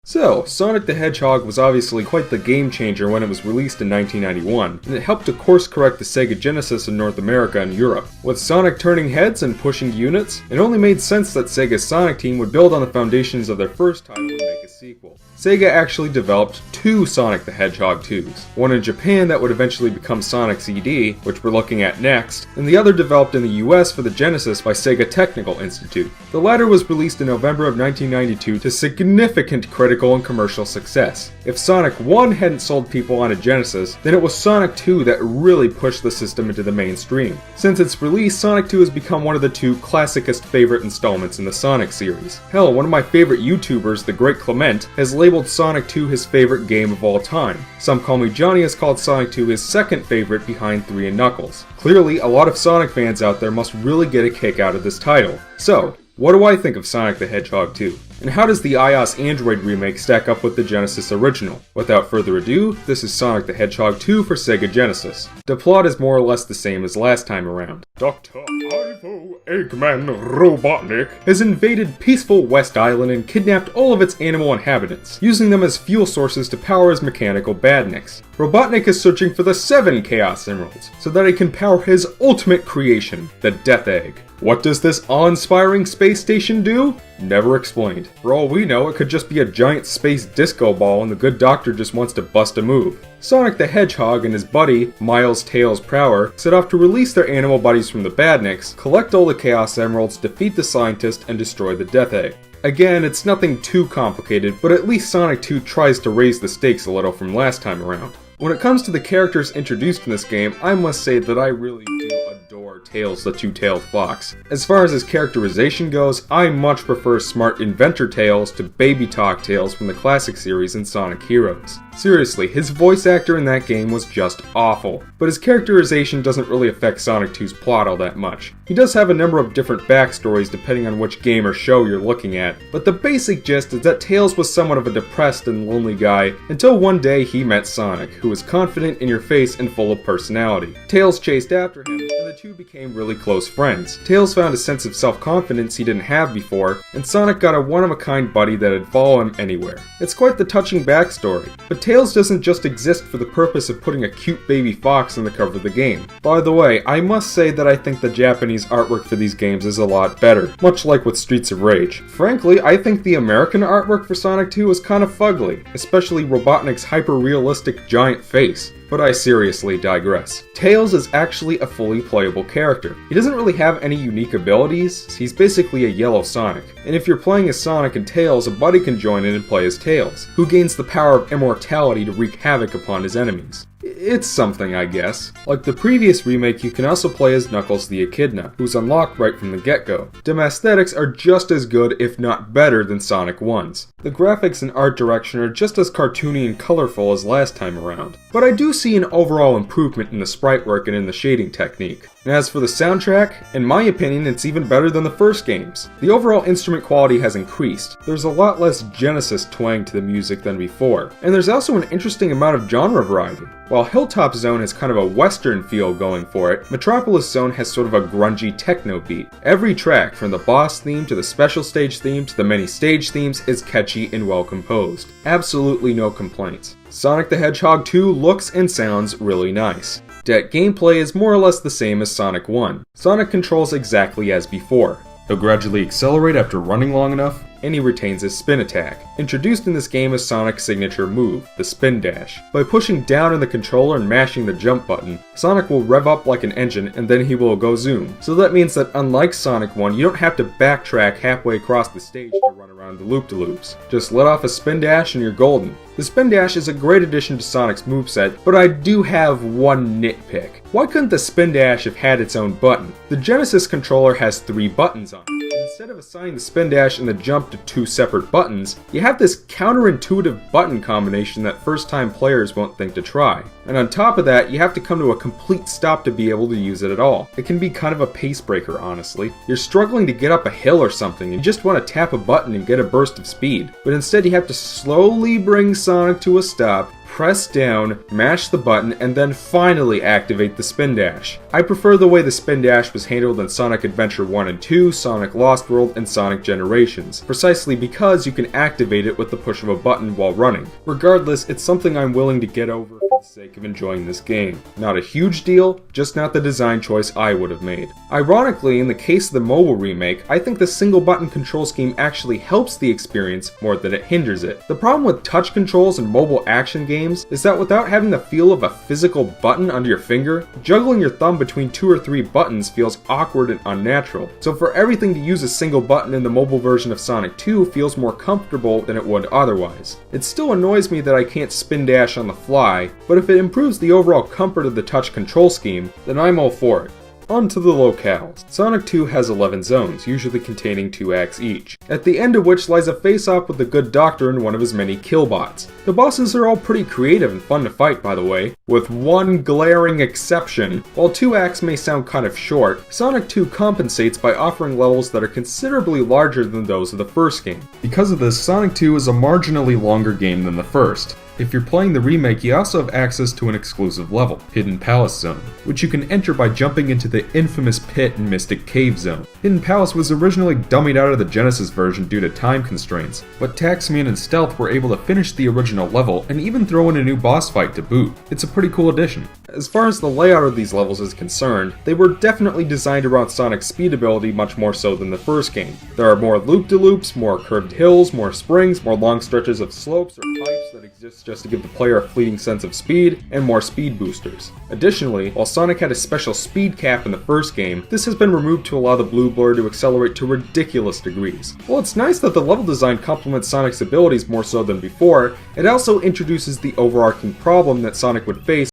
So, Sonic the Hedgehog was obviously quite the game changer when it was released in 1991, and it helped to course correct the Sega Genesis in North America and Europe. With Sonic turning heads and pushing units, it only made sense that Sega's Sonic team would build on the foundations of their first title and make a sequel. Sega actually developed two Sonic the Hedgehog 2s, one in Japan that would eventually become Sonic CD, which we're looking at next, and the other developed in the US for the Genesis by Sega Technical Institute. The latter was released in November of 1992 to significant critical and commercial success. If Sonic 1 hadn't sold people on a Genesis, then it was Sonic 2 that really pushed the system into the mainstream. Since its release, Sonic 2 has become one of the two classicest favorite installments in the Sonic series. Hell, one of my favorite YouTubers, The Great Clement, has labeled Sonic 2 his favorite game of all time. Some Call Me Johnny has called Sonic 2 his second favorite behind 3 and Knuckles. Clearly, a lot of Sonic fans out there must really get a kick out of this title. So, what do I think of Sonic the Hedgehog 2? And how does the iOS Android remake stack up with the Genesis original? Without further ado, this is Sonic the Hedgehog 2 for Sega Genesis. The plot is more or less the same as last time around. Dr. Ivo Eggman Robotnik has invaded peaceful West Island and kidnapped all of its animal inhabitants, using them as fuel sources to power his mechanical badniks. Robotnik is searching for the 7 Chaos Emeralds, so that he can power his ultimate creation, the Death Egg. What does this awe-inspiring space station do? Never explained. For all we know, it could just be a giant space disco ball and the good doctor just wants to bust a move. Sonic the Hedgehog and his buddy, Miles Tails Prower, set off to release their animal buddies from the Badniks, collect all the Chaos Emeralds, defeat the scientist, and destroy the Death Egg. Again, it's nothing too complicated, but at least Sonic 2 tries to raise the stakes a little from last time around. When it comes to the characters introduced in this game, I must say that I really do adore Tails the Two-Tailed Fox. As far as his characterization goes, I much prefer smart inventor Tails to baby talk Tails from the classic series in Sonic Heroes. Seriously, his voice actor in that game was just awful, but his characterization doesn't really affect Sonic 2's plot all that much. He does have a number of different backstories depending on which game or show you're looking at, but the basic gist is that Tails was somewhat of a depressed and lonely guy until one day he met Sonic, who was confident, in your face, and full of personality. Tails chased after him, and the two became really close friends. Tails found a sense of self-confidence he didn't have before, and Sonic got a one-of-a-kind buddy that'd follow him anywhere. It's quite the touching backstory, but Tails doesn't just exist for the purpose of putting a cute baby fox on the cover of the game. By the way, I must say that I think the Japanese artwork for these games is a lot better, much like with Streets of Rage. Frankly, I think the American artwork for Sonic 2 is kind of fugly, especially Robotnik's hyper-realistic giant face. But I seriously digress. Tails is actually a fully playable character. He doesn't really have any unique abilities, he's basically a yellow Sonic. And if you're playing as Sonic and Tails, a buddy can join in and play as Tails, who gains the power of immortality to wreak havoc upon his enemies. It's something, I guess. Like the previous remake, you can also play as Knuckles the Echidna, who's unlocked right from the get-go. Dem aesthetics are just as good, if not better, than Sonic 1's. The graphics and art direction are just as cartoony and colorful as last time around. But I do see an overall improvement in the sprite work and in the shading technique. And as for the soundtrack, in my opinion, it's even better than the first games. The overall instrument quality has increased. There's a lot less Genesis twang to the music than before. And there's also an interesting amount of genre variety. While Hilltop Zone has kind of a western feel going for it, Metropolis Zone has sort of a grungy techno beat. Every track, from the boss theme to the special stage theme to the many stage themes, is catchy and well composed. Absolutely no complaints. Sonic the Hedgehog 2 looks and sounds really nice. Yet gameplay is more or less the same as Sonic 1. Sonic controls exactly as before. He'll gradually accelerate after running long enough, and he retains his spin attack. Introduced in this game is Sonic's signature move, the spin dash. By pushing down on the controller and mashing the jump button, Sonic will rev up like an engine and then he will go zoom. So that means that unlike Sonic 1, you don't have to backtrack halfway across the stage to run around the loop-de-loops. Just let off a spin dash and you're golden. The spin dash is a great addition to Sonic's moveset, but I do have one nitpick. Why couldn't the spin dash have had its own button? The Genesis controller has 3 buttons on it. Instead of assigning the spin dash and the jump to 2 separate buttons, you have this counterintuitive button combination that first-time players won't think to try. And on top of that, you have to come to a complete stop to be able to use it at all. It can be kind of a pace breaker, honestly. You're struggling to get up a hill or something and you just want to tap a button and get a burst of speed. But instead you have to slowly bring Sonic to a stop, press down, mash the button, and then finally activate the spin dash. I prefer the way the spin dash was handled in Sonic Adventure 1 and 2, Sonic Lost World, and Sonic Generations, precisely because you can activate it with the push of a button while running. Regardless, it's something I'm willing to get over for the sake of enjoying this game. Not a huge deal, just not the design choice I would have made. Ironically, in the case of the mobile remake, I think the single button control scheme actually helps the experience more than it hinders it. The problem with touch controls in mobile action games is that without having the feel of a physical button under your finger, juggling your thumb between 2 or 3 buttons feels awkward and unnatural. So for everything to use a single button in the mobile version of Sonic 2 feels more comfortable than it would otherwise. It still annoys me that I can't spin dash on the fly, but if it improves the overall comfort of the touch control scheme, then I'm all for it. On to the locales. Sonic 2 has 11 zones, usually containing 2 acts each, at the end of which lies a face-off with the good doctor and one of his many killbots. The bosses are all pretty creative and fun to fight, by the way, with one glaring exception. While 2 acts may sound kind of short, Sonic 2 compensates by offering levels that are considerably larger than those of the first game. Because of this, Sonic 2 is a marginally longer game than the first. If you're playing the remake, you also have access to an exclusive level, Hidden Palace Zone, which you can enter by jumping into the infamous pit and Mystic Cave Zone. Hidden Palace was originally dummied out of the Genesis version due to time constraints, but Taxman and Stealth were able to finish the original level and even throw in a new boss fight to boot. It's a pretty cool addition. As far as the layout of these levels is concerned, they were definitely designed around Sonic's speed ability much more so than the first game. There are more loop-de-loops, more curved hills, more springs, more long stretches of slopes or pipes that exist just to give the player a fleeting sense of speed, and more speed boosters. Additionally, while Sonic had a special speed cap in the first game, this has been removed to allow the blue blur to accelerate to ridiculous degrees. While it's nice that the level design complements Sonic's abilities more so than before, it also introduces the overarching problem that Sonic would face